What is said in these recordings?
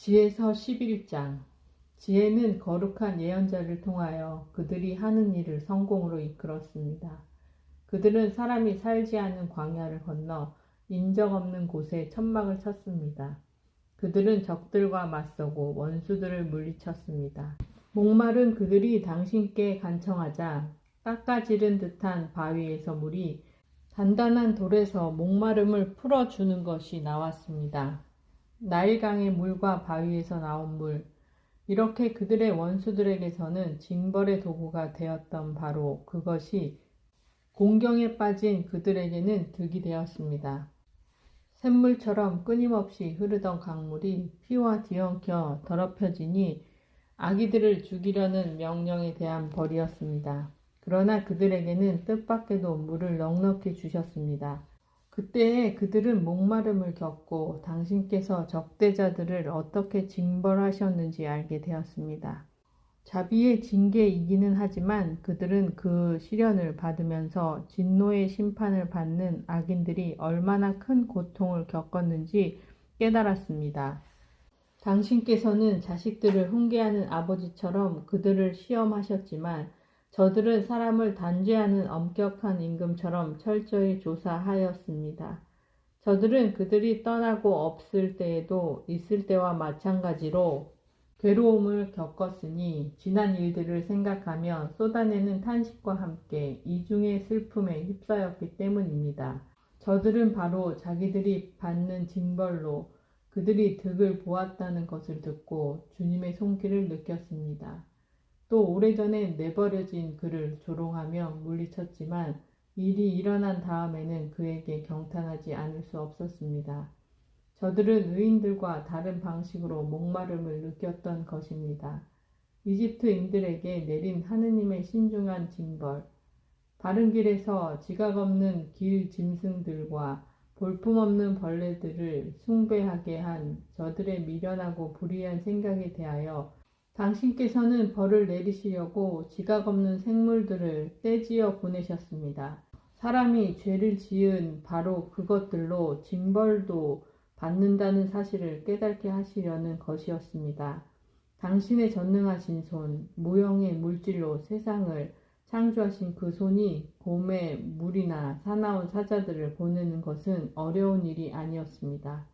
지혜서 11장. 지혜는 거룩한 예언자를 통하여 그들이 하는 일을 성공으로 이끌었습니다. 그들은 사람이 살지 않는 광야를 건너 인적 없는 곳에 천막을 쳤습니다. 그들은 적들과 맞서고 원수들을 물리쳤습니다. 목마른 그들이 당신께 간청하자 깎아지른 듯한 바위에서 물이 단단한 돌에서 목마름을 풀어주는 것이 나왔습니다. 나일강의 물과 바위에서 나온 물, 이렇게 그들의 원수들에게서는 징벌의 도구가 되었던 바로 그것이 공경에 빠진 그들에게는 득이 되었습니다. 샘물처럼 끊임없이 흐르던 강물이 피와 뒤엉켜 더럽혀지니 아기들을 죽이려는 명령에 대한 벌이었습니다. 그러나 그들에게는 뜻밖에도 물을 넉넉히 주셨습니다. 그때에 그들은 목마름을 겪고 당신께서 적대자들을 어떻게 징벌하셨는지 알게 되었습니다. 자비의 징계이기는 하지만 그들은 그 시련을 받으면서 진노의 심판을 받는 악인들이 얼마나 큰 고통을 겪었는지 깨달았습니다. 당신께서는 자식들을 훈계하는 아버지처럼 그들을 시험하셨지만 저들은 사람을 단죄하는 엄격한 임금처럼 철저히 조사하였습니다. 저들은 그들이 떠나고 없을 때에도 있을 때와 마찬가지로 괴로움을 겪었으니 지난 일들을 생각하며 쏟아내는 탄식과 함께 이중의 슬픔에 휩싸였기 때문입니다. 저들은 바로 자기들이 받는 징벌로 그들이 득을 보았다는 것을 듣고 주님의 손길을 느꼈습니다. 또 오래전에 내버려진 그를 조롱하며 물리쳤지만 일이 일어난 다음에는 그에게 경탄하지 않을 수 없었습니다. 저들은 의인들과 다른 방식으로 목마름을 느꼈던 것입니다. 이집트인들에게 내린 하느님의 신중한 징벌, 바른 길에서 지각 없는 길 짐승들과 볼품없는 벌레들을 숭배하게 한 저들의 미련하고 불의한 생각에 대하여 당신께서는 벌을 내리시려고 지각 없는 생물들을 떼지어 보내셨습니다. 사람이 죄를 지은 바로 그것들로 징벌도 받는다는 사실을 깨닫게 하시려는 것이었습니다. 당신의 전능하신 손, 무형의 물질로 세상을 창조하신 그 손이 봄에 물이나 사나운 사자들을 보내는 것은 어려운 일이 아니었습니다.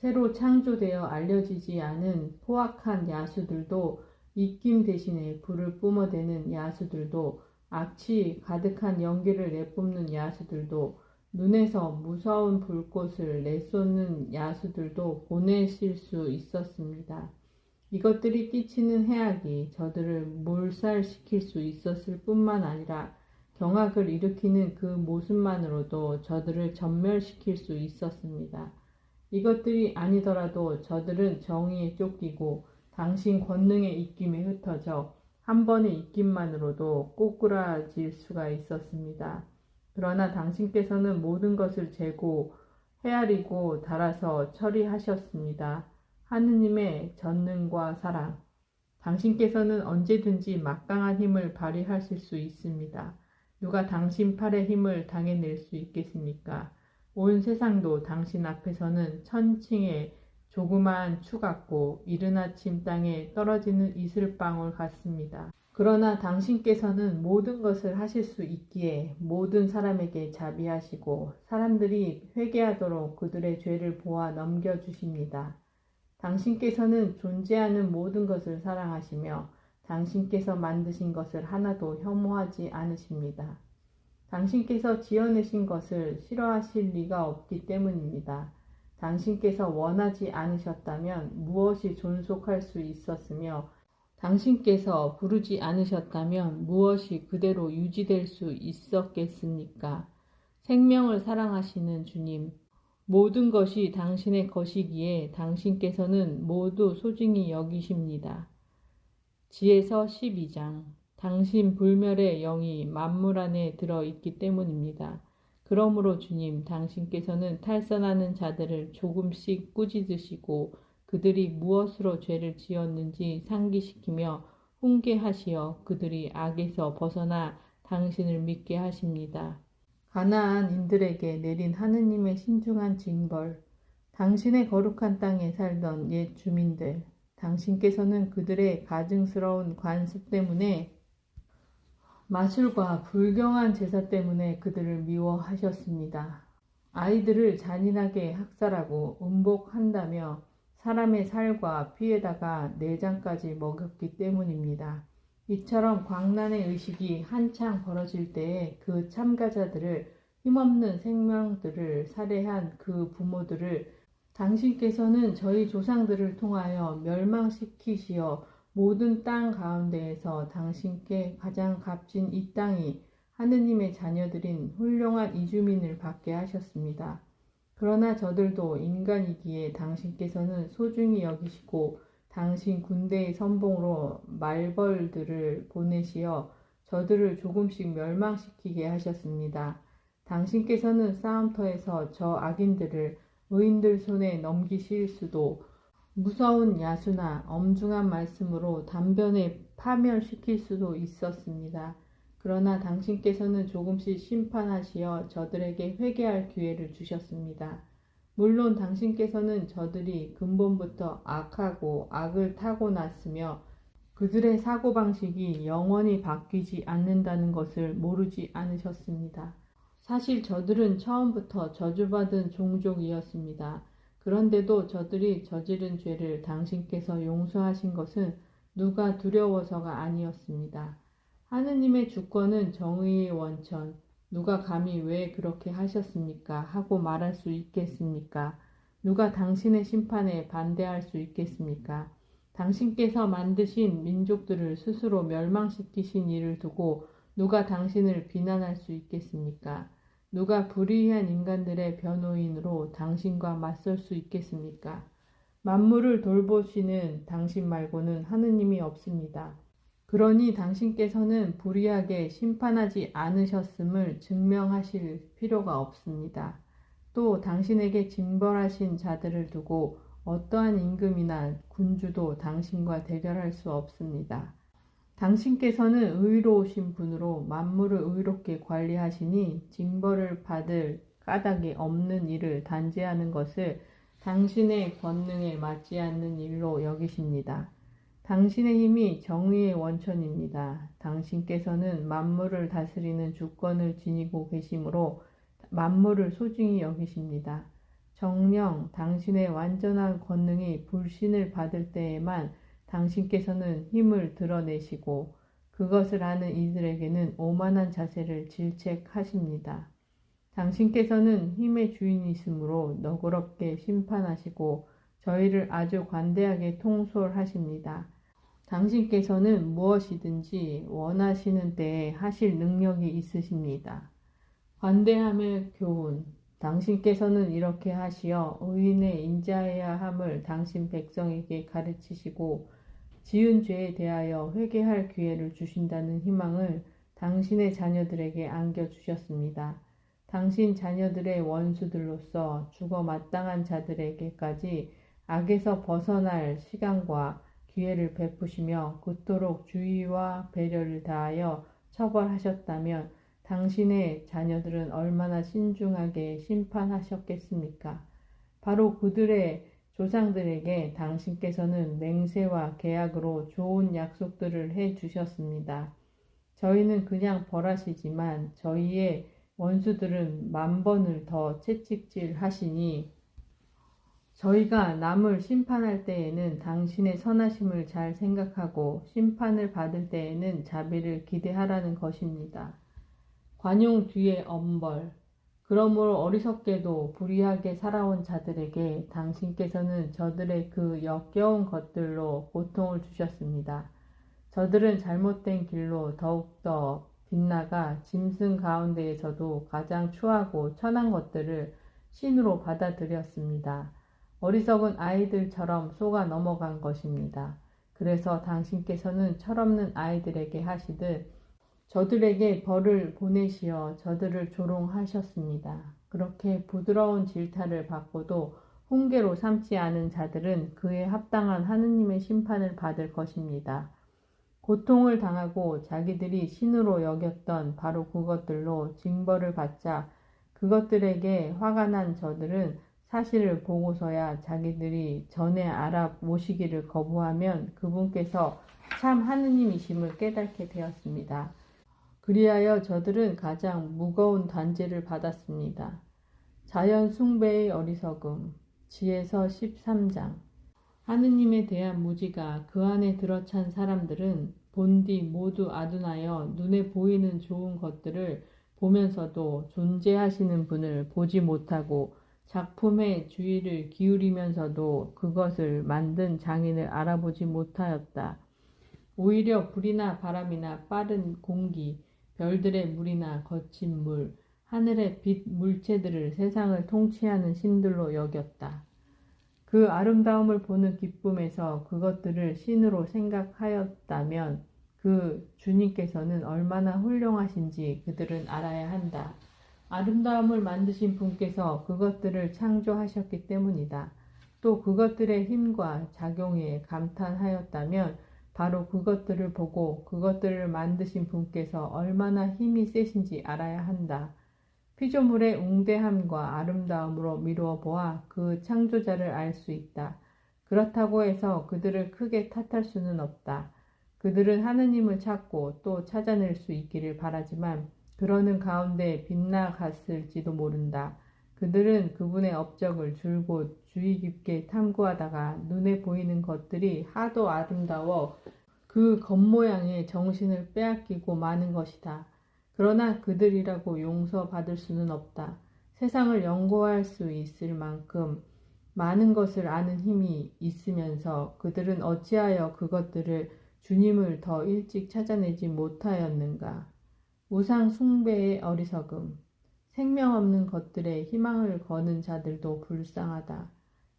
새로 창조되어 알려지지 않은 포악한 야수들도 입김 대신에 불을 뿜어대는 야수들도 악취 가득한 연기를 내뿜는 야수들도 눈에서 무서운 불꽃을 내쏟는 야수들도 보내실 수 있었습니다. 이것들이 끼치는 해악이 저들을 몰살시킬 수 있었을 뿐만 아니라 경악을 일으키는 그 모습만으로도 저들을 전멸시킬 수 있었습니다. 이것들이 아니더라도 저들은 정의에 쫓기고 당신 권능의 입김에 흩어져 한 번의 입김만으로도 꼬꾸라질 수가 있었습니다. 그러나 당신께서는 모든 것을 재고 헤아리고 달아서 처리하셨습니다. 하느님의 전능과 사랑. 당신께서는 언제든지 막강한 힘을 발휘하실 수 있습니다. 누가 당신 팔의 힘을 당해낼 수 있겠습니까? 온 세상도 당신 앞에서는 천칭의 조그마한 추 같고 이른 아침 땅에 떨어지는 이슬방울 같습니다. 그러나 당신께서는 모든 것을 하실 수 있기에 모든 사람에게 자비하시고 사람들이 회개하도록 그들의 죄를 보아 넘겨주십니다. 당신께서는 존재하는 모든 것을 사랑하시며 당신께서 만드신 것을 하나도 혐오하지 않으십니다. 당신께서 지어내신 것을 싫어하실 리가 없기 때문입니다. 당신께서 원하지 않으셨다면 무엇이 존속할 수 있었으며 당신께서 부르지 않으셨다면 무엇이 그대로 유지될 수 있었겠습니까? 생명을 사랑하시는 주님, 모든 것이 당신의 것이기에 당신께서는 모두 소중히 여기십니다. 지혜서 12장. 당신 불멸의 영이 만물 안에 들어있기 때문입니다. 그러므로 주님, 당신께서는 탈선하는 자들을 조금씩 꾸짖으시고 그들이 무엇으로 죄를 지었는지 상기시키며 훈계하시어 그들이 악에서 벗어나 당신을 믿게 하십니다. 가나안인들에게 내린 하느님의 신중한 징벌, 당신의 거룩한 땅에 살던 옛 주민들, 당신께서는 그들의 가증스러운 관습 때문에 마술과 불경한 제사 때문에 그들을 미워하셨습니다. 아이들을 잔인하게 학살하고 음복한다며 사람의 살과 피에다가 내장까지 먹였기 때문입니다. 이처럼 광란의 의식이 한창 벌어질 때에 그 참가자들을 힘없는 생명들을 살해한 그 부모들을 당신께서는 저희 조상들을 통하여 멸망시키시어 모든 땅 가운데에서 당신께 가장 값진 이 땅이 하느님의 자녀들인 훌륭한 이주민을 받게 하셨습니다. 그러나 저들도 인간이기에 당신께서는 소중히 여기시고 당신 군대의 선봉으로 말벌들을 보내시어 저들을 조금씩 멸망시키게 하셨습니다. 당신께서는 싸움터에서 저 악인들을 의인들 손에 넘기실 수도 무서운 야수나 엄중한 말씀으로 단번에 파멸시킬 수도 있었습니다. 그러나 당신께서는 조금씩 심판하시어 저들에게 회개할 기회를 주셨습니다. 물론 당신께서는 저들이 근본부터 악하고 악을 타고났으며 그들의 사고방식이 영원히 바뀌지 않는다는 것을 모르지 않으셨습니다. 사실 저들은 처음부터 저주받은 종족이었습니다. 그런데도 저들이 저지른 죄를 당신께서 용서하신 것은 누가 두려워서가 아니었습니다. 하느님의 주권은 정의의 원천, 누가 감히 왜 그렇게 하셨습니까? 하고 말할 수 있겠습니까? 누가 당신의 심판에 반대할 수 있겠습니까? 당신께서 만드신 민족들을 스스로 멸망시키신 일을 두고 누가 당신을 비난할 수 있겠습니까? 누가 불의한 인간들의 변호인으로 당신과 맞설 수 있겠습니까? 만물을 돌보시는 당신 말고는 하느님이 없습니다. 그러니 당신께서는 불의하게 심판하지 않으셨음을 증명하실 필요가 없습니다. 또 당신에게 징벌하신 자들을 두고 어떠한 임금이나 군주도 당신과 대결할 수 없습니다. 당신께서는 의로우신 분으로 만물을 의롭게 관리하시니 징벌을 받을 까닭이 없는 일을 단죄하는 것을 당신의 권능에 맞지 않는 일로 여기십니다. 당신의 힘이 정의의 원천입니다. 당신께서는 만물을 다스리는 주권을 지니고 계시므로 만물을 소중히 여기십니다. 정녕 당신의 완전한 권능이 불신을 받을 때에만 당신께서는 힘을 드러내시고 그것을 아는 이들에게는 오만한 자세를 질책하십니다. 당신께서는 힘의 주인이시므로 너그럽게 심판하시고 저희를 아주 관대하게 통솔하십니다. 당신께서는 무엇이든지 원하시는 때에 하실 능력이 있으십니다. 관대함의 교훈. 당신께서는 이렇게 하시어 의인의 인자해야 함을 당신 백성에게 가르치시고 지은 죄에 대하여 회개할 기회를 주신다는 희망을 당신의 자녀들에게 안겨주셨습니다. 당신 자녀들의 원수들로서 죽어 마땅한 자들에게까지 악에서 벗어날 시간과 기회를 베푸시며 그토록 주의와 배려를 다하여 처벌하셨다면 당신의 자녀들은 얼마나 신중하게 심판하셨겠습니까? 바로 그들의 조상들에게 당신께서는 맹세와 계약으로 좋은 약속들을 해 주셨습니다. 저희는 그냥 벌하시지만 저희의 원수들은 만번을 더 채찍질 하시니 저희가 남을 심판할 때에는 당신의 선하심을 잘 생각하고 심판을 받을 때에는 자비를 기대하라는 것입니다. 관용 뒤에 엄벌. 그러므로 어리석게도 불의하게 살아온 자들에게 당신께서는 저들의 그 역겨운 것들로 고통을 주셨습니다. 저들은 잘못된 길로 더욱더 빗나가 짐승 가운데에서도 가장 추하고 천한 것들을 신으로 받아들였습니다. 어리석은 아이들처럼 속아 넘어간 것입니다. 그래서 당신께서는 철없는 아이들에게 하시듯 저들에게 벌을 보내시어 저들을 조롱하셨습니다. 그렇게 부드러운 질타를 받고도 훈계로 삼지 않은 자들은 그에 합당한 하느님의 심판을 받을 것입니다. 고통을 당하고 자기들이 신으로 여겼던 바로 그것들로 징벌을 받자 그것들에게 화가 난 저들은 사실을 보고서야 자기들이 전에 알아보시기를 거부하면 그분께서 참 하느님이심을 깨닫게 되었습니다. 그리하여 저들은 가장 무거운 단죄를 받았습니다. 자연 숭배의 어리석음. 지혜서 13장. 하느님에 대한 무지가 그 안에 들어찬 사람들은 본디 모두 아둔하여 눈에 보이는 좋은 것들을 보면서도 존재하시는 분을 보지 못하고 작품에 주의를 기울이면서도 그것을 만든 장인을 알아보지 못하였다. 오히려 불이나 바람이나 빠른 공기, 별들의 물이나 거친 물, 하늘의 빛 물체들을 세상을 통치하는 신들로 여겼다. 그 아름다움을 보는 기쁨에서 그것들을 신으로 생각하였다면 그 주님께서는 얼마나 훌륭하신지 그들은 알아야 한다. 아름다움을 만드신 분께서 그것들을 창조하셨기 때문이다. 또 그것들의 힘과 작용에 감탄하였다면 바로 그것들을 보고 그것들을 만드신 분께서 얼마나 힘이 세신지 알아야 한다. 피조물의 웅대함과 아름다움으로 미루어 보아 그 창조자를 알 수 있다. 그렇다고 해서 그들을 크게 탓할 수는 없다. 그들은 하느님을 찾고 또 찾아낼 수 있기를 바라지만 그러는 가운데 빗나갔을지도 모른다. 그들은 그분의 업적을 줄곧 주의 깊게 탐구하다가 눈에 보이는 것들이 하도 아름다워 그 겉모양에 정신을 빼앗기고 마는 것이다. 그러나 그들이라고 용서받을 수는 없다. 세상을 연구할 수 있을 만큼 많은 것을 아는 힘이 있으면서 그들은 어찌하여 그것들을 주님을 더 일찍 찾아내지 못하였는가. 우상 숭배의 어리석음. 생명 없는 것들에 희망을 거는 자들도 불쌍하다.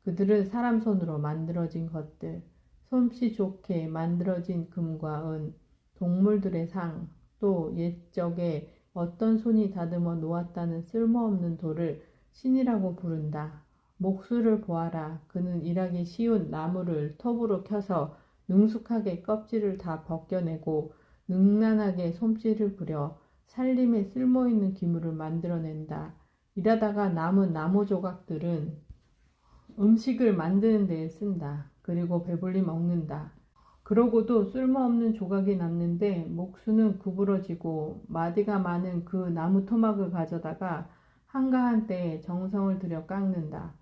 그들은 사람 손으로 만들어진 것들, 솜씨 좋게 만들어진 금과 은, 동물들의 상, 또 옛적에 어떤 손이 다듬어 놓았다는 쓸모없는 돌을 신이라고 부른다. 목수를 보아라. 그는 일하기 쉬운 나무를 톱으로 켜서 능숙하게 껍질을 다 벗겨내고 능란하게 솜씨를 부려 살림에 쓸모있는 기물을 만들어낸다. 이러다가 남은 나무 조각들은 음식을 만드는 데에 쓴다. 그리고 배불리 먹는다. 그러고도 쓸모없는 조각이 남는데 목수는 구부러지고 마디가 많은 그 나무 토막을 가져다가 한가한 때에 정성을 들여 깎는다.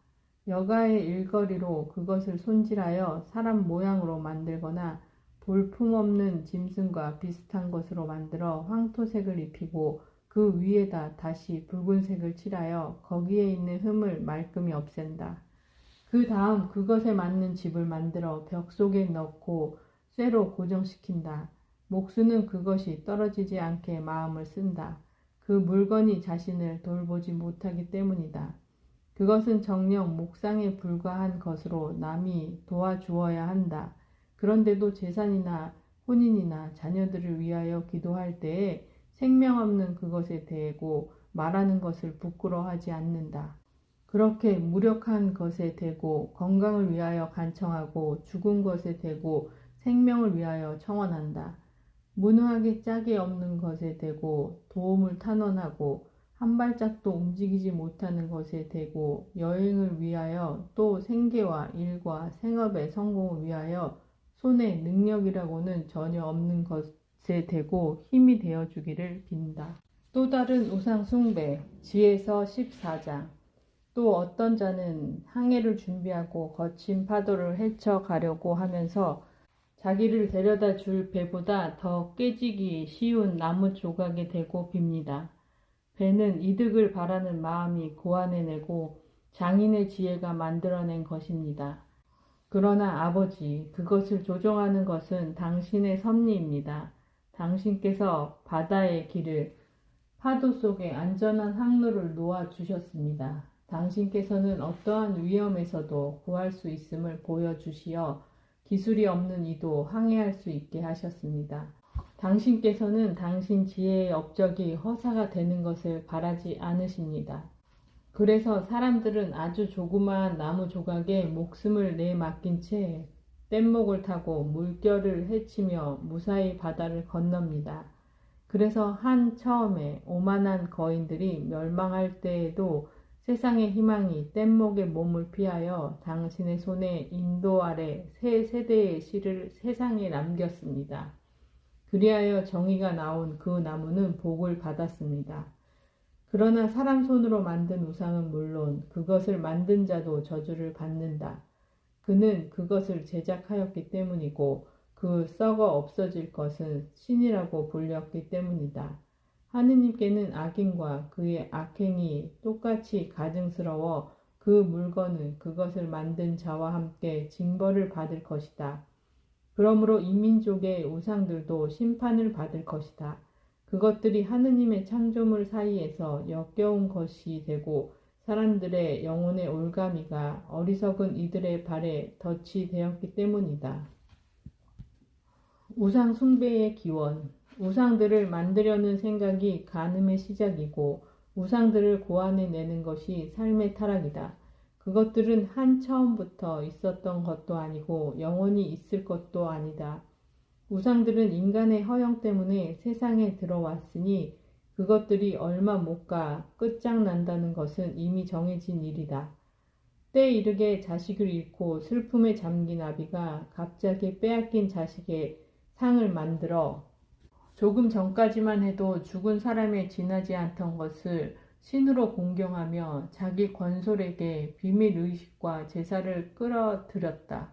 여가의 일거리로 그것을 손질하여 사람 모양으로 만들거나 볼품없는 짐승과 비슷한 것으로 만들어 황토색을 입히고 그 위에다 다시 붉은색을 칠하여 거기에 있는 흠을 말끔히 없앤다. 그 다음 그것에 맞는 집을 만들어 벽 속에 넣고 쇠로 고정시킨다. 목수는 그것이 떨어지지 않게 마음을 쓴다. 그 물건이 자신을 돌보지 못하기 때문이다. 그것은 정녕 목상에 불과한 것으로 남이 도와주어야 한다. 그런데도 재산이나 혼인이나 자녀들을 위하여 기도할 때에 생명 없는 그것에 대고 말하는 것을 부끄러워하지 않는다. 그렇게 무력한 것에 대고 건강을 위하여 간청하고 죽은 것에 대고 생명을 위하여 청원한다. 무능하게 짝이 없는 것에 대고 도움을 탄원하고 한 발짝도 움직이지 못하는 것에 대고 여행을 위하여 또 생계와 일과 생업의 성공을 위하여 손에 능력이라고는 전혀 없는 것에 대고 힘이 되어주기를 빈다. 또 다른 우상 숭배. 지혜서 14장. 또 어떤 자는 항해를 준비하고 거친 파도를 헤쳐가려고 하면서 자기를 데려다 줄 배보다 더 깨지기 쉬운 나무 조각에 대고 빕니다. 배는 이득을 바라는 마음이 고안해내고 장인의 지혜가 만들어낸 것입니다. 그러나 아버지, 그것을 조종하는 것은 당신의 섭리입니다. 당신께서 바다의 길을 파도 속에 안전한 항로를 놓아주셨습니다. 당신께서는 어떠한 위험에서도 구할 수 있음을 보여주시어 기술이 없는 이도 항해할 수 있게 하셨습니다. 당신께서는 당신 지혜의 업적이 허사가 되는 것을 바라지 않으십니다. 그래서 사람들은 아주 조그마한 나무 조각에 목숨을 내맡긴 채 뗏목을 타고 물결을 헤치며 무사히 바다를 건넙니다. 그래서 한 처음에 오만한 거인들이 멸망할 때에도 세상의 희망이 뗏목의 몸을 피하여 당신의 손에 인도하래 새 세대의 씨를 세상에 남겼습니다. 그리하여 정의가 나온 그 나무는 복을 받았습니다. 그러나 사람 손으로 만든 우상은 물론 그것을 만든 자도 저주를 받는다. 그는 그것을 제작하였기 때문이고 그 썩어 없어질 것은 신이라고 불렸기 때문이다. 하느님께는 악인과 그의 악행이 똑같이 가증스러워 그 물건은 그것을 만든 자와 함께 징벌을 받을 것이다. 그러므로 이민족의 우상들도 심판을 받을 것이다. 그것들이 하느님의 창조물 사이에서 역겨운 것이 되고 사람들의 영혼의 올가미가 어리석은 이들의 발에 덫이 되었기 때문이다. 우상 숭배의 기원. 우상들을 만들려는 생각이 간음의 시작이고 우상들을 고안해내는 것이 삶의 타락이다. 그것들은 한 처음부터 있었던 것도 아니고 영원히 있을 것도 아니다. 우상들은 인간의 허영 때문에 세상에 들어왔으니 그것들이 얼마 못 가 끝장난다는 것은 이미 정해진 일이다. 때에 이르게 자식을 잃고 슬픔에 잠긴 아비가 갑자기 빼앗긴 자식의 상을 만들어 조금 전까지만 해도 죽은 사람에 지나지 않던 것을 신으로 공경하며 자기 권솔에게 비밀의식과 제사를 끌어들였다.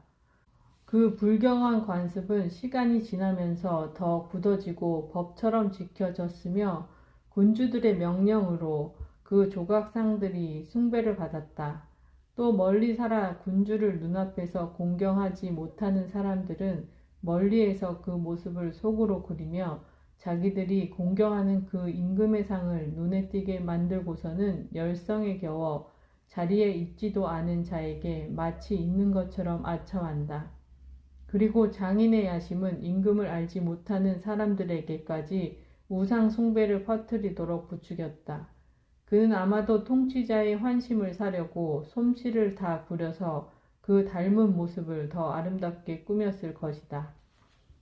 그 불경한 관습은 시간이 지나면서 더 굳어지고 법처럼 지켜졌으며 군주들의 명령으로 그 조각상들이 숭배를 받았다. 또 멀리 살아 군주를 눈앞에서 공경하지 못하는 사람들은 멀리에서 그 모습을 속으로 그리며 자기들이 공경하는 그 임금의 상을 눈에 띄게 만들고서는 열성에 겨워 자리에 있지도 않은 자에게 마치 있는 것처럼 아첨한다. 그리고 장인의 야심은 임금을 알지 못하는 사람들에게까지 우상 숭배를 퍼뜨리도록 부추겼다. 그는 아마도 통치자의 환심을 사려고 솜씨를 다 부려서 그 닮은 모습을 더 아름답게 꾸몄을 것이다.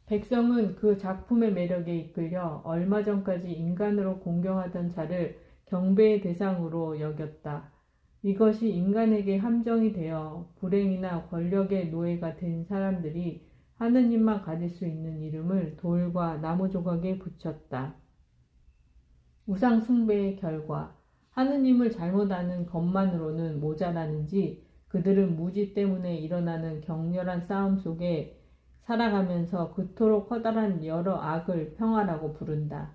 백성은 그 작품의 매력에 이끌려 얼마 전까지 인간으로 공경하던 자를 경배의 대상으로 여겼다. 이것이 인간에게 함정이 되어 불행이나 권력의 노예가 된 사람들이 하느님만 가질 수 있는 이름을 돌과 나무 조각에 붙였다. 우상 숭배의 결과. 하느님을 잘못 아는 것만으로는 모자라는지 그들은 무지 때문에 일어나는 격렬한 싸움 속에 살아가면서 그토록 커다란 여러 악을 평화라고 부른다.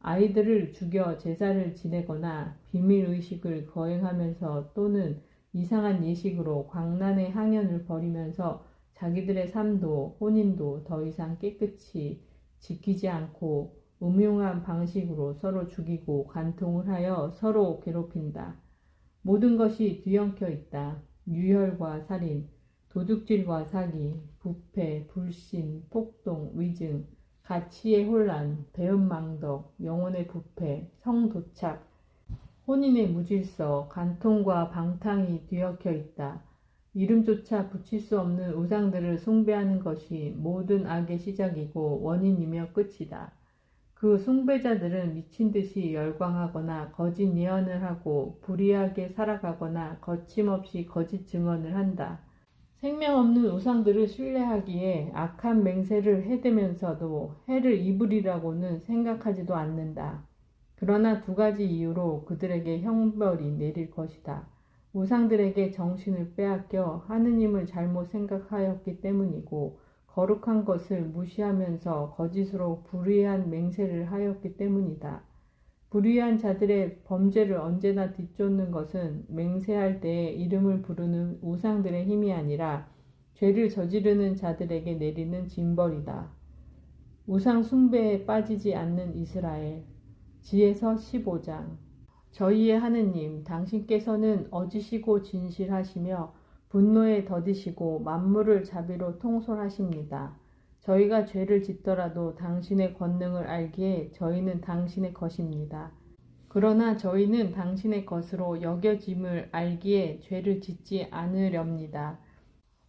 아이들을 죽여 제사를 지내거나 비밀의식을 거행하면서 또는 이상한 예식으로 광란의 항연을 벌이면서 자기들의 삶도 혼인도 더 이상 깨끗이 지키지 않고 음흉한 방식으로 서로 죽이고 간통을 하여 서로 괴롭힌다. 모든 것이 뒤엉켜 있다. 유혈과 살인, 도둑질과 사기, 부패, 불신, 폭동, 위증, 가치의 혼란, 배은망덕, 영혼의 부패, 성도착, 혼인의 무질서, 간통과 방탕이 뒤엉켜 있다. 이름조차 붙일 수 없는 우상들을 숭배하는 것이 모든 악의 시작이고 원인이며 끝이다. 그 숭배자들은 미친 듯이 열광하거나 거짓 예언을 하고 불의하게 살아가거나 거침없이 거짓 증언을 한다. 생명 없는 우상들을 신뢰하기에 악한 맹세를 해대면서도 해를 입으리라고는 생각하지도 않는다. 그러나 두 가지 이유로 그들에게 형벌이 내릴 것이다. 우상들에게 정신을 빼앗겨 하느님을 잘못 생각하였기 때문이고 거룩한 것을 무시하면서 거짓으로 불의한 맹세를 하였기 때문이다. 불의한 자들의 범죄를 언제나 뒤쫓는 것은 맹세할 때에 이름을 부르는 우상들의 힘이 아니라 죄를 저지르는 자들에게 내리는 징벌이다. 우상 숭배에 빠지지 않는 이스라엘. 지혜서 15장. 저희의 하느님, 당신께서는 어지시고 진실하시며 분노에 더디시고 만물을 자비로 통솔하십니다. 저희가 죄를 짓더라도 당신의 권능을 알기에 저희는 당신의 것입니다. 그러나 저희는 당신의 것으로 여겨짐을 알기에 죄를 짓지 않으렵니다.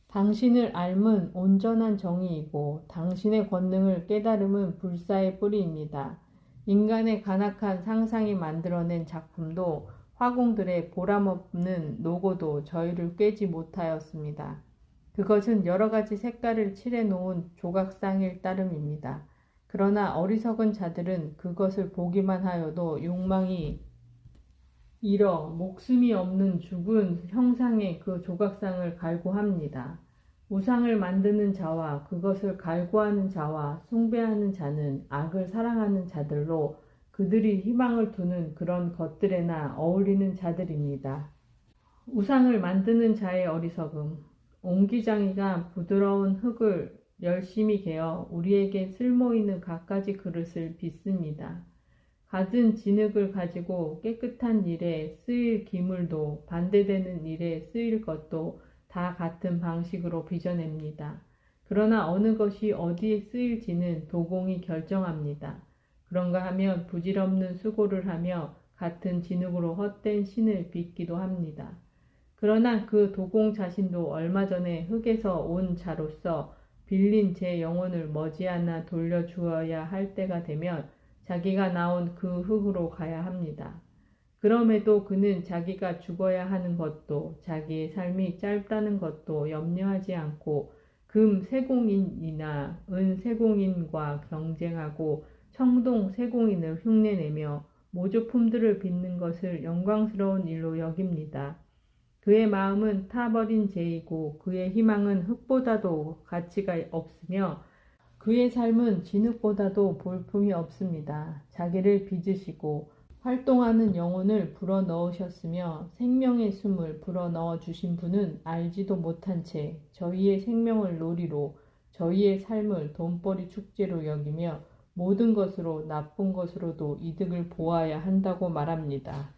당신을 알면 온전한 정의이고 당신의 권능을 깨달음은 불사의 뿌리입니다. 인간의 간악한 상상이 만들어낸 작품도 화공들의 보람없는 노고도 저희를 꿰지 못하였습니다. 그것은 여러 가지 색깔을 칠해 놓은 조각상일 따름입니다. 그러나 어리석은 자들은 그것을 보기만 하여도 욕망이 일어 목숨이 없는 죽은 형상의 그 조각상을 갈구합니다. 우상을 만드는 자와 그것을 갈구하는 자와 숭배하는 자는 악을 사랑하는 자들로 그들이 희망을 두는 그런 것들에나 어울리는 자들입니다. 우상을 만드는 자의 어리석음. 옹기장이가 부드러운 흙을 열심히 개어 우리에게 쓸모있는 갖가지 그릇을 빚습니다. 갖은 진흙을 가지고 깨끗한 일에 쓰일 기물도 반대되는 일에 쓰일 것도 다 같은 방식으로 빚어냅니다. 그러나 어느 것이 어디에 쓰일지는 도공이 결정합니다. 그런가 하면 부질없는 수고를 하며 같은 진흙으로 헛된 신을 빚기도 합니다. 그러나 그 도공 자신도 얼마 전에 흙에서 온 자로서 빌린 제 영혼을 머지않아 돌려주어야 할 때가 되면 자기가 나온 그 흙으로 가야 합니다. 그럼에도 그는 자기가 죽어야 하는 것도 자기의 삶이 짧다는 것도 염려하지 않고 금 세공인이나 은 세공인과 경쟁하고 청동 세공인을 흉내내며 모조품들을 빚는 것을 영광스러운 일로 여깁니다. 그의 마음은 타버린 재이고 그의 희망은 흙보다도 가치가 없으며 그의 삶은 진흙보다도 볼품이 없습니다. 자기를 빚으시고 활동하는 영혼을 불어넣으셨으며 생명의 숨을 불어넣어 주신 분은 알지도 못한 채 저희의 생명을 놀이로 저희의 삶을 돈벌이 축제로 여기며 모든 것으로 나쁜 것으로도 이득을 보아야 한다고 말합니다.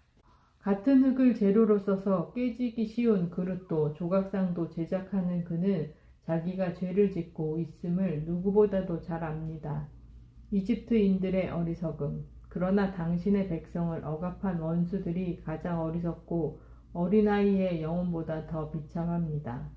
같은 흙을 재료로 써서 깨지기 쉬운 그릇도 조각상도 제작하는 그는 자기가 죄를 짓고 있음을 누구보다도 잘 압니다. 이집트인들의 어리석음. 그러나 당신의 백성을 억압한 원수들이 가장 어리석고 어린아이의 영혼보다 더 비참합니다.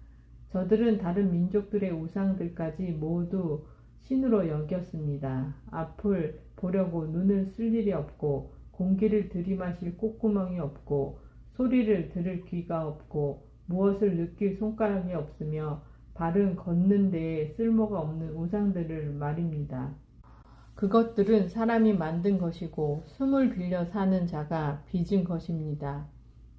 저들은 다른 민족들의 우상들까지 모두 신으로 여겼습니다. 앞을 보려고 눈을 쓸 일이 없고 공기를 들이마실 콧구멍이 없고 소리를 들을 귀가 없고 무엇을 느낄 손가락이 없으며 발은 걷는 데에 쓸모가 없는 우상들을 말입니다. 그것들은 사람이 만든 것이고 숨을 빌려 사는 자가 빚은 것입니다.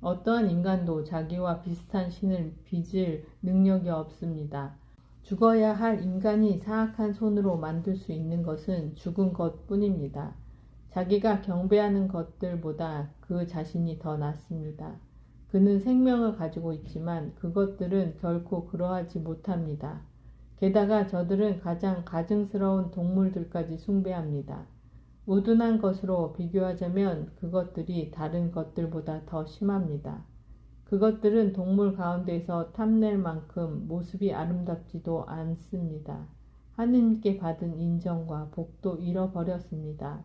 어떠한 인간도 자기와 비슷한 신을 빚을 능력이 없습니다. 죽어야 할 인간이 사악한 손으로 만들 수 있는 것은 죽은 것뿐입니다. 자기가 경배하는 것들보다 그 자신이 더 낫습니다. 그는 생명을 가지고 있지만 그것들은 결코 그러하지 못합니다. 게다가 저들은 가장 가증스러운 동물들까지 숭배합니다. 우둔한 것으로 비교하자면 그것들이 다른 것들보다 더 심합니다. 그것들은 동물 가운데서 탐낼 만큼 모습이 아름답지도 않습니다. 하느님께 받은 인정과 복도 잃어버렸습니다.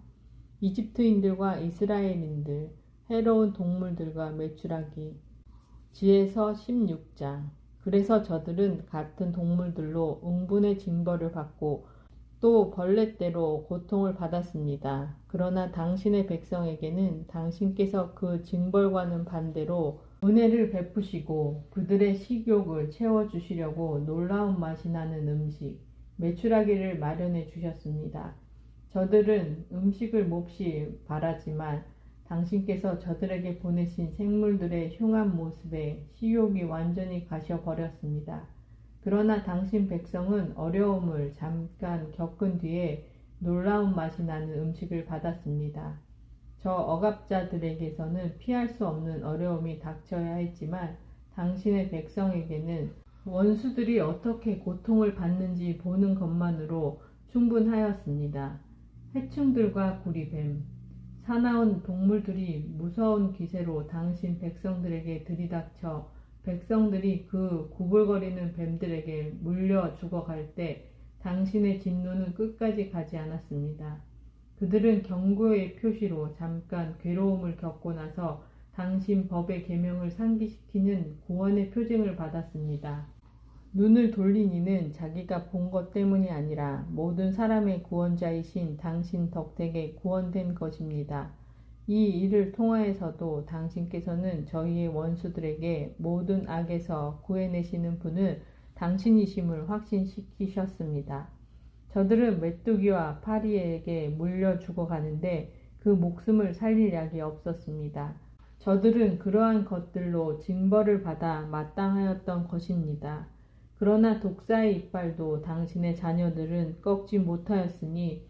이집트인들과 이스라엘인들, 해로운 동물들과 매출하기. 지에서 16장. 그래서 저들은 같은 동물들로 응분의 징벌을 받고 또 벌레대로 고통을 받았습니다. 그러나 당신의 백성에게는 당신께서 그 징벌과는 반대로 은혜를 베푸시고 그들의 식욕을 채워주시려고 놀라운 맛이 나는 음식, 메추라기를 마련해 주셨습니다. 저들은 음식을 몹시 바라지만 당신께서 저들에게 보내신 생물들의 흉한 모습에 식욕이 완전히 가셔버렸습니다. 그러나 당신 백성은 어려움을 잠깐 겪은 뒤에 놀라운 맛이 나는 음식을 받았습니다. 저 억압자들에게서는 피할 수 없는 어려움이 닥쳐야 했지만 당신의 백성에게는 원수들이 어떻게 고통을 받는지 보는 것만으로 충분하였습니다. 해충들과 구리뱀, 사나운 동물들이 무서운 기세로 당신 백성들에게 들이닥쳐 백성들이 그 구불거리는 뱀들에게 물려 죽어갈 때 당신의 진노는 끝까지 가지 않았습니다. 그들은 경고의 표시로 잠깐 괴로움을 겪고 나서 당신 법의 계명을 상기시키는 구원의 표징을 받았습니다. 눈을 돌린 이는 자기가 본 것 때문이 아니라 모든 사람의 구원자이신 당신 덕택에 구원된 것입니다. 이 일을 통하여서도 당신께서는 저희의 원수들에게 모든 악에서 구해내시는 분은 당신이심을 확신시키셨습니다. 저들은 메뚜기와 파리에게 물려 죽어가는데 그 목숨을 살릴 약이 없었습니다. 저들은 그러한 것들로 징벌을 받아 마땅하였던 것입니다. 그러나 독사의 이빨도 당신의 자녀들은 꺾지 못하였으니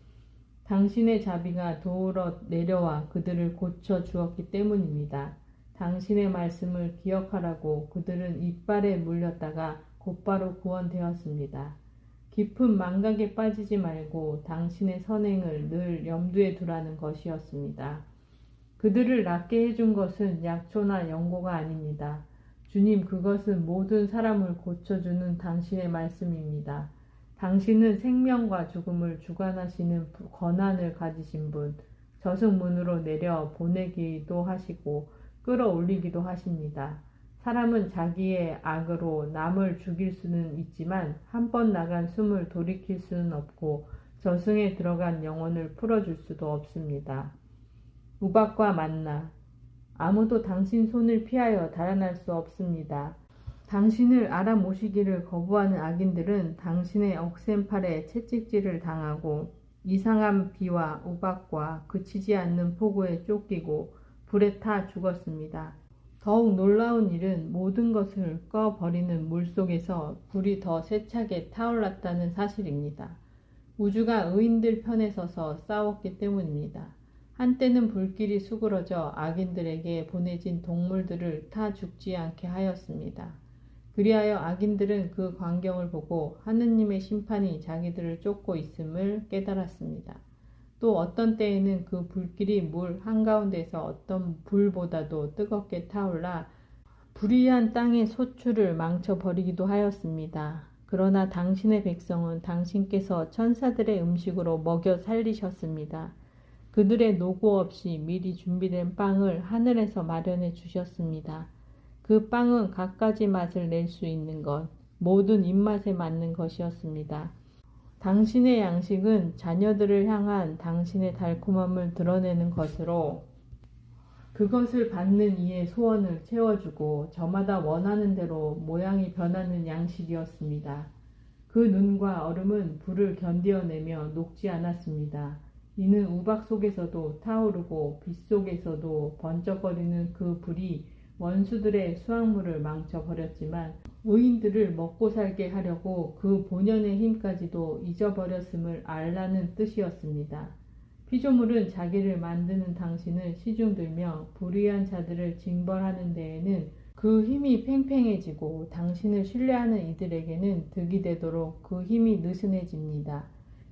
당신의 자비가 도우러 내려와 그들을 고쳐 주었기 때문입니다. 당신의 말씀을 기억하라고 그들은 이빨에 물렸다가 곧바로 구원되었습니다. 깊은 망각에 빠지지 말고 당신의 선행을 늘 염두에 두라는 것이었습니다. 그들을 낫게 해준 것은 약초나 연고가 아닙니다. 주님, 그것은 모든 사람을 고쳐주는 당신의 말씀입니다. 당신은 생명과 죽음을 주관하시는 권한을 가지신 분, 저승문으로 내려 보내기도 하시고 끌어올리기도 하십니다. 사람은 자기의 악으로 남을 죽일 수는 있지만 한 번 나간 숨을 돌이킬 수는 없고 저승에 들어간 영혼을 풀어줄 수도 없습니다. 우박과 만나, 아무도 당신 손을 피하여 달아날 수 없습니다. 당신을 알아모시기를 거부하는 악인들은 당신의 억센 팔에 채찍질을 당하고 이상한 비와 우박과 그치지 않는 폭우에 쫓기고 불에 타 죽었습니다. 더욱 놀라운 일은 모든 것을 꺼버리는 물속에서 불이 더 세차게 타올랐다는 사실입니다. 우주가 의인들 편에 서서 싸웠기 때문입니다. 한때는 불길이 수그러져 악인들에게 보내진 동물들을 타 죽지 않게 하였습니다. 그리하여 악인들은 그 광경을 보고 하느님의 심판이 자기들을 쫓고 있음을 깨달았습니다. 또 어떤 때에는 그 불길이 물 한가운데서 어떤 불보다도 뜨겁게 타올라 불의한 땅의 소출을 망쳐버리기도 하였습니다. 그러나 당신의 백성은 당신께서 천사들의 음식으로 먹여 살리셨습니다. 그들의 노고 없이 미리 준비된 빵을 하늘에서 마련해 주셨습니다. 그 빵은 갖가지 맛을 낼 수 있는 것, 모든 입맛에 맞는 것이었습니다. 당신의 양식은 자녀들을 향한 당신의 달콤함을 드러내는 것으로 그것을 받는 이의 소원을 채워주고 저마다 원하는 대로 모양이 변하는 양식이었습니다. 그 눈과 얼음은 불을 견디어내며 녹지 않았습니다. 이는 우박 속에서도 타오르고 빛 속에서도 번쩍거리는 그 불이 원수들의 수확물을 망쳐버렸지만 의인들을 먹고 살게 하려고 그 본연의 힘까지도 잊어버렸음을 알라는 뜻이었습니다. 피조물은 자기를 만드는 당신을 시중들며 불의한 자들을 징벌하는 데에는 그 힘이 팽팽해지고 당신을 신뢰하는 이들에게는 득이 되도록 그 힘이 느슨해집니다.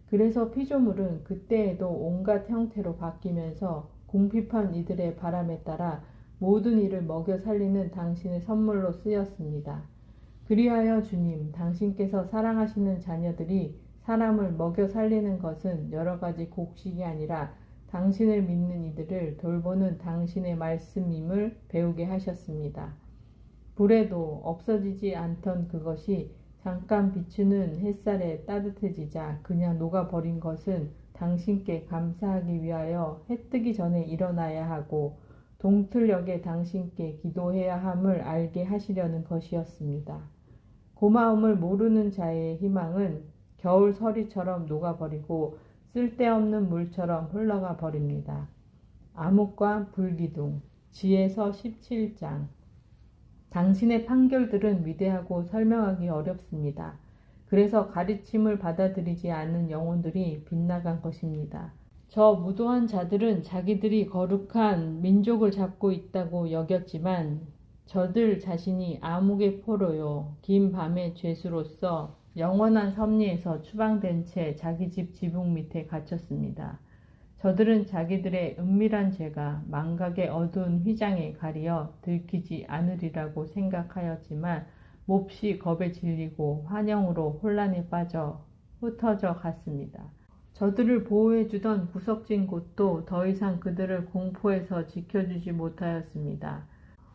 그래서 피조물은 그때에도 온갖 형태로 바뀌면서 궁핍한 이들의 바람에 따라 모든 일을 먹여 살리는 당신의 선물로 쓰였습니다. 그리하여 주님, 당신께서 사랑하시는 자녀들이 사람을 먹여 살리는 것은 여러 가지 곡식이 아니라 당신을 믿는 이들을 돌보는 당신의 말씀임을 배우게 하셨습니다. 불에도 없어지지 않던 그것이 잠깐 비추는 햇살에 따뜻해지자 그냥 녹아버린 것은 당신께 감사하기 위하여 해 뜨기 전에 일어나야 하고 동틀녘에 당신께 기도해야 함을 알게 하시려는 것이었습니다. 고마움을 모르는 자의 희망은 겨울 서리처럼 녹아버리고 쓸데없는 물처럼 흘러가 버립니다. 암흑과 불기둥, 지혜서 17장. 당신의 판결들은 위대하고 설명하기 어렵습니다. 그래서 가르침을 받아들이지 않는 영혼들이 빗나간 것입니다. 저 무도한 자들은 자기들이 거룩한 민족을 잡고 있다고 여겼지만 저들 자신이 암흑의 포로요 긴 밤의 죄수로서 영원한 섭리에서 추방된 채 자기 집 지붕 밑에 갇혔습니다. 저들은 자기들의 은밀한 죄가 망각의 어두운 휘장에 가리어 들키지 않으리라고 생각하였지만 몹시 겁에 질리고 환영으로 혼란에 빠져 흩어져 갔습니다. 저들을 보호해주던 구석진 곳도 더 이상 그들을 공포에서 지켜주지 못하였습니다.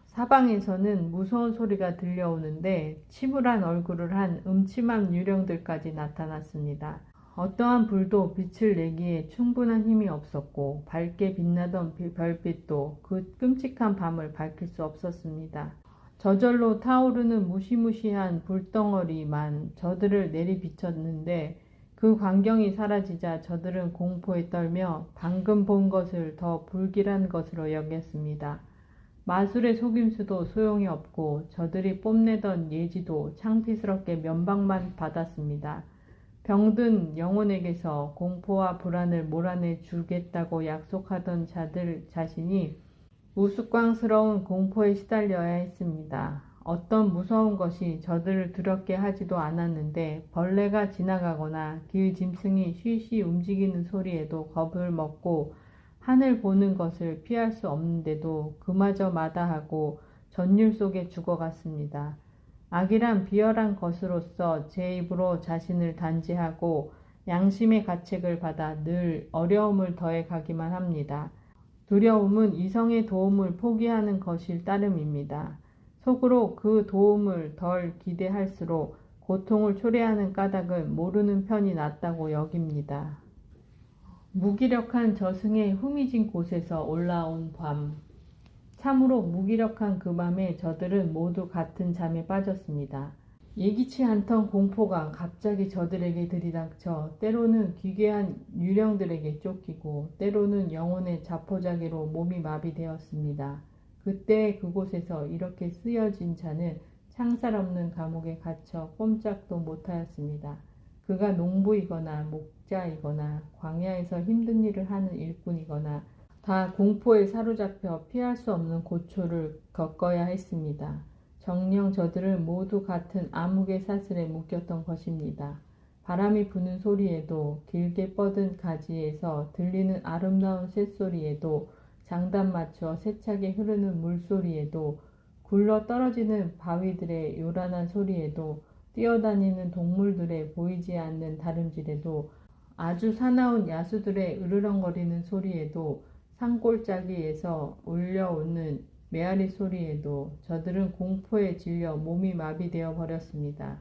사방에서는 무서운 소리가 들려오는데 침울한 얼굴을 한 음침한 유령들까지 나타났습니다. 어떠한 불도 빛을 내기에 충분한 힘이 없었고 밝게 빛나던 별빛도 그 끔찍한 밤을 밝힐 수 없었습니다. 저절로 타오르는 무시무시한 불덩어리만 저들을 내리비쳤는데 그 광경이 사라지자 저들은 공포에 떨며 방금 본 것을 더 불길한 것으로 여겼습니다. 마술의 속임수도 소용이 없고 저들이 뽐내던 예지도 창피스럽게 면박만 받았습니다. 병든 영혼에게서 공포와 불안을 몰아내 주겠다고 약속하던 자들 자신이 우스꽝스러운 공포에 시달려야 했습니다. 어떤 무서운 것이 저들을 두렵게 하지도 않았는데 벌레가 지나가거나 길 짐승이 쉬쉬 움직이는 소리에도 겁을 먹고 하늘 보는 것을 피할 수 없는데도 그마저 마다하고 전율 속에 죽어갔습니다. 악이란 비열한 것으로서 제 입으로 자신을 단죄하고 양심의 가책을 받아 늘 어려움을 더해 가기만 합니다. 두려움은 이성의 도움을 포기하는 것일 따름입니다. 속으로 그 도움을 덜 기대할수록 고통을 초래하는 까닭은 모르는 편이 낫다고 여깁니다. 무기력한 저승의 후미진 곳에서 올라온 밤. 참으로 무기력한 그 밤에 저들은 모두 같은 잠에 빠졌습니다. 예기치 않던 공포가 갑자기 저들에게 들이닥쳐 때로는 기괴한 유령들에게 쫓기고 때로는 영혼의 자포자기로 몸이 마비되었습니다. 그때 그곳에서 이렇게 쓰여진 자는 창살 없는 감옥에 갇혀 꼼짝도 못하였습니다. 그가 농부이거나 목자이거나 광야에서 힘든 일을 하는 일꾼이거나 다 공포에 사로잡혀 피할 수 없는 고초를 겪어야 했습니다. 정녕 저들은 모두 같은 암흑의 사슬에 묶였던 것입니다. 바람이 부는 소리에도 길게 뻗은 가지에서 들리는 아름다운 쇳소리에도 장단 맞춰 세차게 흐르는 물소리에도 굴러 떨어지는 바위들의 요란한 소리에도 뛰어다니는 동물들의 보이지 않는 다름질에도 아주 사나운 야수들의 으르렁거리는 소리에도 산골짜기에서 울려오는 메아리 소리에도 저들은 공포에 질려 몸이 마비되어 버렸습니다.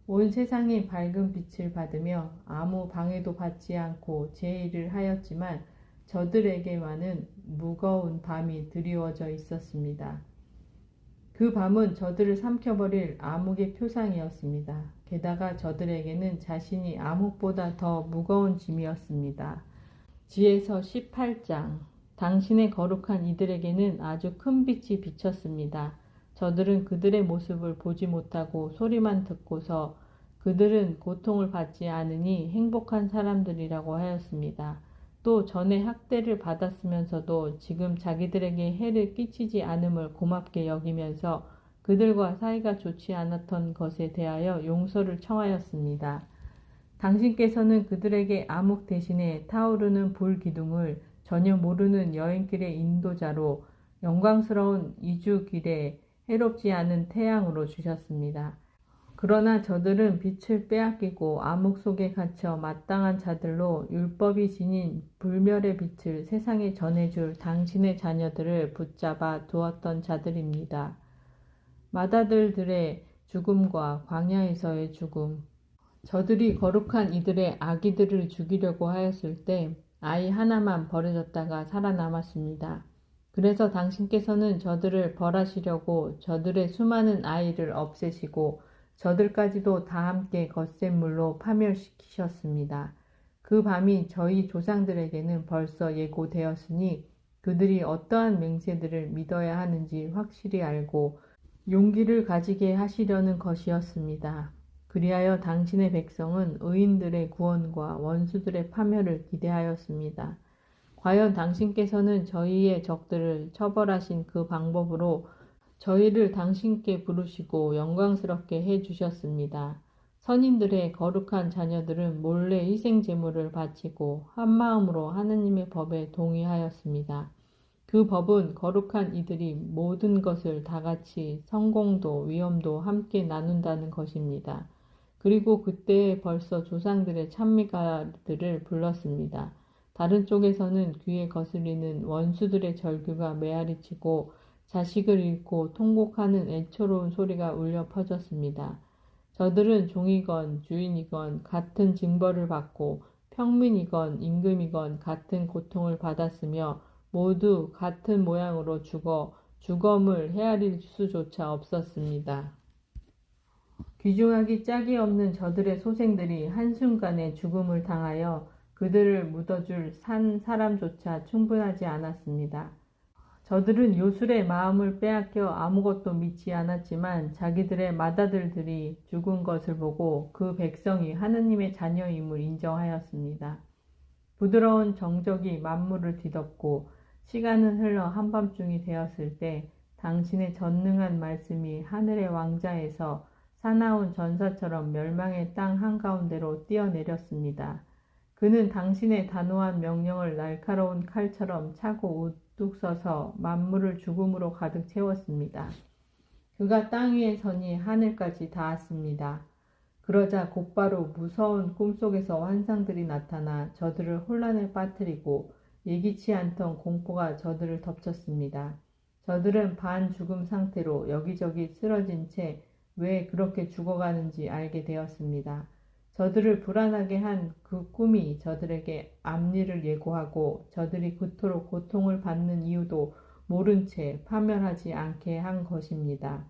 온 세상이 밝은 빛을 받으며 아무 방해도 받지 않고 제 일을 하였지만 저들에게만은 무거운 밤이 드리워져 있었습니다. 그 밤은 저들을 삼켜버릴 암흑의 표상이었습니다. 게다가 저들에게는 자신이 암흑보다 더 무거운 짐이었습니다. 지에서 18장. 당신의 거룩한 이들에게는 아주 큰 빛이 비쳤습니다. 저들은 그들의 모습을 보지 못하고 소리만 듣고서 그들은 고통을 받지 않으니 행복한 사람들이라고 하였습니다. 또 전에 학대를 받았으면서도 지금 자기들에게 해를 끼치지 않음을 고맙게 여기면서 그들과 사이가 좋지 않았던 것에 대하여 용서를 청하였습니다. 당신께서는 그들에게 암흑 대신에 타오르는 불기둥을 전혀 모르는 여행길의 인도자로 영광스러운 이주길에 해롭지 않은 태양으로 주셨습니다. 그러나 저들은 빛을 빼앗기고 암흑 속에 갇혀 마땅한 자들로 율법이 지닌 불멸의 빛을 세상에 전해줄 당신의 자녀들을 붙잡아 두었던 자들입니다. 맏아들들의 죽음과 광야에서의 죽음. 저들이 거룩한 이들의 아기들을 죽이려고 하였을 때 아이 하나만 버려졌다가 살아남았습니다. 그래서 당신께서는 저들을 벌하시려고 저들의 수많은 아이를 없애시고 저들까지도 다 함께 겉샘물로 파멸시키셨습니다. 그 밤이 저희 조상들에게는 벌써 예고되었으니 그들이 어떠한 맹세들을 믿어야 하는지 확실히 알고 용기를 가지게 하시려는 것이었습니다. 그리하여 당신의 백성은 의인들의 구원과 원수들의 파멸을 기대하였습니다. 과연 당신께서는 저희의 적들을 처벌하신 그 방법으로 저희를 당신께 부르시고 영광스럽게 해주셨습니다. 선인들의 거룩한 자녀들은 몰래 희생 제물을 바치고 한마음으로 하느님의 법에 동의하였습니다. 그 법은 거룩한 이들이 모든 것을 다같이 성공도 위험도 함께 나눈다는 것입니다. 그리고 그때 벌써 조상들의 찬미가들을 불렀습니다. 다른 쪽에서는 귀에 거슬리는 원수들의 절규가 메아리치고 자식을 잃고 통곡하는 애처로운 소리가 울려 퍼졌습니다. 저들은 종이건 주인이건 같은 징벌을 받고 평민이건 임금이건 같은 고통을 받았으며 모두 같은 모양으로 죽어 주검을 헤아릴 수조차 없었습니다. 귀중하기 짝이 없는 저들의 소생들이 한순간에 죽음을 당하여 그들을 묻어줄 산 사람조차 충분하지 않았습니다. 저들은 요술의 마음을 빼앗겨 아무것도 믿지 않았지만 자기들의 맏아들들이 죽은 것을 보고 그 백성이 하느님의 자녀임을 인정하였습니다. 부드러운 정적이 만물을 뒤덮고 시간은 흘러 한밤중이 되었을 때 당신의 전능한 말씀이 하늘의 왕자에서 사나운 전사처럼 멸망의 땅 한가운데로 뛰어내렸습니다. 그는 당신의 단호한 명령을 날카로운 칼처럼 차고 우뚝 서서 만물을 죽음으로 가득 채웠습니다. 그가 땅 위에 서니 하늘까지 닿았습니다. 그러자 곧바로 무서운 꿈속에서 환상들이 나타나 저들을 혼란에 빠뜨리고 예기치 않던 공포가 저들을 덮쳤습니다. 저들은 반죽음 상태로 여기저기 쓰러진 채 왜 그렇게 죽어가는지 알게 되었습니다. 저들을 불안하게 한 그 꿈이 저들에게 앞일을 예고하고 저들이 그토록 고통을 받는 이유도 모른 채 파멸하지 않게 한 것입니다.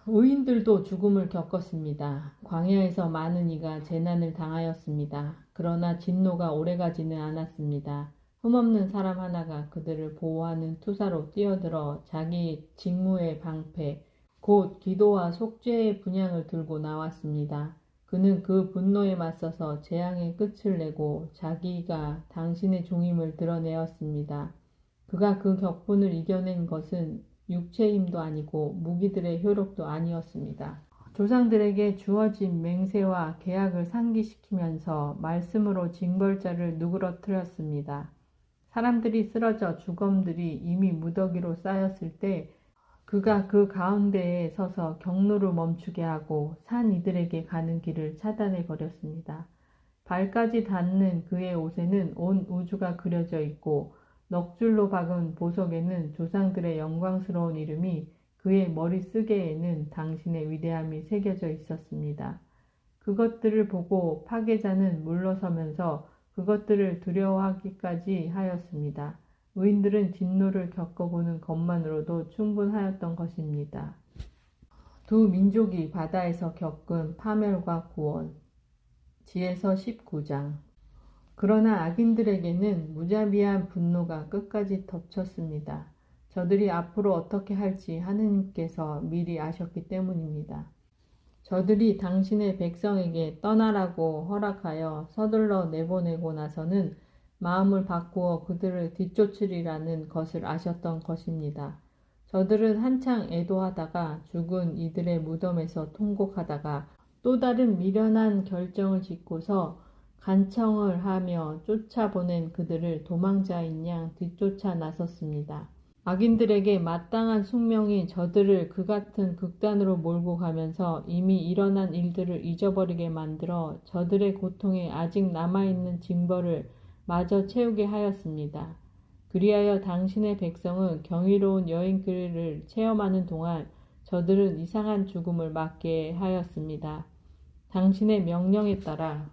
의인들도 죽음을 겪었습니다. 광야에서 많은 이가 재난을 당하였습니다. 그러나 진노가 오래가지는 않았습니다. 흠없는 사람 하나가 그들을 보호하는 투사로 뛰어들어 자기 직무의 방패, 곧 기도와 속죄의 분향을 들고 나왔습니다. 그는 그 분노에 맞서서 재앙의 끝을 내고 자기가 당신의 종임을 드러내었습니다. 그가 그 격분을 이겨낸 것은 육체의 힘도 아니고 무기들의 효력도 아니었습니다. 조상들에게 주어진 맹세와 계약을 상기시키면서 말씀으로 징벌자를 누그러뜨렸습니다. 사람들이 쓰러져 주검들이 이미 무더기로 쌓였을 때 그가 그 가운데에 서서 경로를 멈추게 하고 산 이들에게 가는 길을 차단해 버렸습니다. 발까지 닿는 그의 옷에는 온 우주가 그려져 있고 넋줄로 박은 보석에는 조상들의 영광스러운 이름이, 그의 머리쓰개에는 당신의 위대함이 새겨져 있었습니다. 그것들을 보고 파괴자는 물러서면서 그것들을 두려워하기까지 하였습니다. 의인들은 진노를 겪어보는 것만으로도 충분하였던 것입니다. 두 민족이 바다에서 겪은 파멸과 구원. 지에서 19장. 그러나 악인들에게는 무자비한 분노가 끝까지 덮쳤습니다. 저들이 앞으로 어떻게 할지 하느님께서 미리 아셨기 때문입니다. 저들이 당신의 백성에게 떠나라고 허락하여 서둘러 내보내고 나서는 마음을 바꾸어 그들을 뒤쫓으리라는 것을 아셨던 것입니다. 저들은 한창 애도하다가 죽은 이들의 무덤에서 통곡하다가 또 다른 미련한 결정을 짓고서 간청을 하며 쫓아보낸 그들을 도망자인 양 뒤쫓아 나섰습니다. 악인들에게 마땅한 숙명이 저들을 그 같은 극단으로 몰고 가면서 이미 일어난 일들을 잊어버리게 만들어 저들의 고통에 아직 남아있는 징벌을 마저 채우게 하였습니다. 그리하여 당신의 백성은 경이로운 여행길을 체험하는 동안 저들은 이상한 죽음을 맞게 하였습니다. 당신의 명령에 따라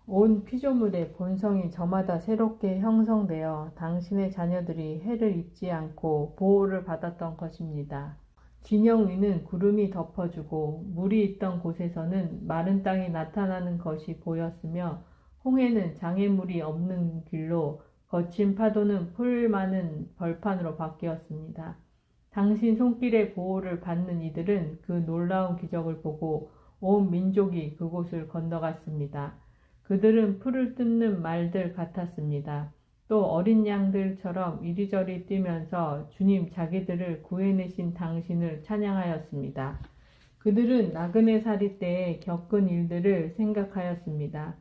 온 피조물의 본성이 저마다 새롭게 형성되어 당신의 자녀들이 해를 입지 않고 보호를 받았던 것입니다. 진영 위는 구름이 덮어주고 물이 있던 곳에서는 마른 땅이 나타나는 것이 보였으며 홍해는 장애물이 없는 길로 거친 파도는 풀 많은 벌판으로 바뀌었습니다. 당신 손길의 보호를 받는 이들은 그 놀라운 기적을 보고 온 민족이 그곳을 건너갔습니다. 그들은 풀을 뜯는 말들 같았습니다. 또 어린 양들처럼 이리저리 뛰면서 주님 자기들을 구해내신 당신을 찬양하였습니다. 그들은 나그네 살이 때에 겪은 일들을 생각하였습니다.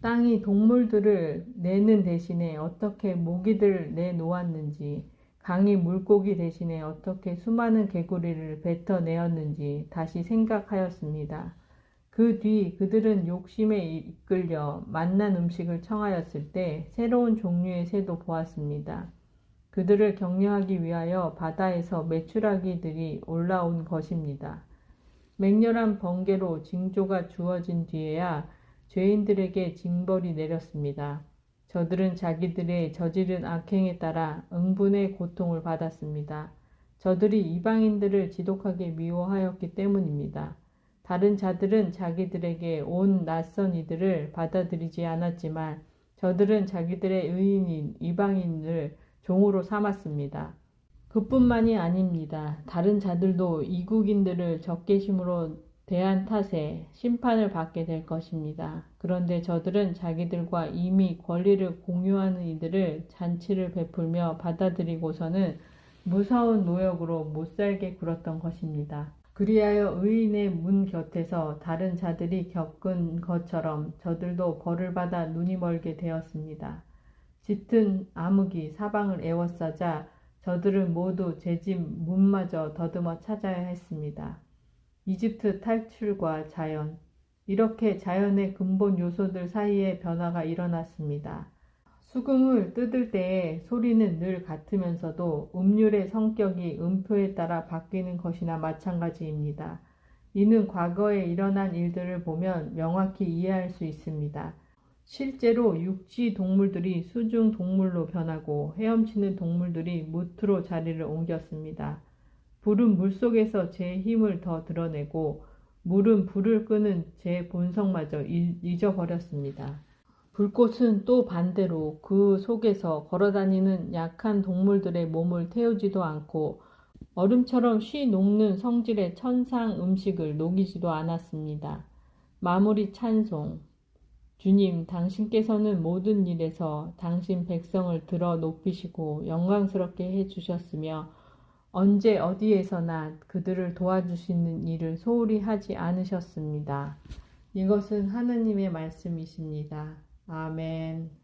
땅이 동물들을 내는 대신에 어떻게 모기들을 내놓았는지, 강이 물고기 대신에 어떻게 수많은 개구리를 뱉어내었는지 다시 생각하였습니다. 그 뒤 그들은 욕심에 이끌려 맛난 음식을 청하였을 때 새로운 종류의 새도 보았습니다. 그들을 격려하기 위하여 바다에서 메추라기들이 올라온 것입니다. 맹렬한 번개로 징조가 주어진 뒤에야 죄인들에게 징벌이 내렸습니다. 저들은 자기들의 저지른 악행에 따라 응분의 고통을 받았습니다. 저들이 이방인들을 지독하게 미워하였기 때문입니다. 다른 자들은 자기들에게 온 낯선 이들을 받아들이지 않았지만 저들은 자기들의 의인인 이방인을 종으로 삼았습니다. 그뿐만이 아닙니다. 다른 자들도 이국인들을 적개심으로 대한 탓에 심판을 받게 될 것입니다. 그런데 저들은 자기들과 이미 권리를 공유하는 이들을 잔치를 베풀며 받아들이고서는 무서운 노역으로 못살게 굴었던 것입니다. 그리하여 의인의 문 곁에서 다른 자들이 겪은 것처럼 저들도 벌을 받아 눈이 멀게 되었습니다. 짙은 암흑이 사방을 에워싸자 저들은 모두 제 집 문마저 더듬어 찾아야 했습니다. 이집트 탈출과 자연, 이렇게 자연의 근본 요소들 사이에 변화가 일어났습니다. 수금을 뜯을 때의 소리는 늘 같으면서도 음률의 성격이 음표에 따라 바뀌는 것이나 마찬가지입니다. 이는 과거에 일어난 일들을 보면 명확히 이해할 수 있습니다. 실제로 육지 동물들이 수중 동물로 변하고 헤엄치는 동물들이 무트로 자리를 옮겼습니다. 불은 물속에서 제 힘을 더 드러내고 물은 불을 끄는 제 본성마저 잊어버렸습니다. 불꽃은 또 반대로 그 속에서 걸어다니는 약한 동물들의 몸을 태우지도 않고 얼음처럼 쉬 녹는 성질의 천상 음식을 녹이지도 않았습니다. 마무리 찬송. 주님, 당신께서는 모든 일에서 당신 백성을 들어 높이시고 영광스럽게 해주셨으며 언제 어디에서나 그들을 도와주시는 일을 소홀히 하지 않으셨습니다. 이것은 하느님의 말씀이십니다. 아멘.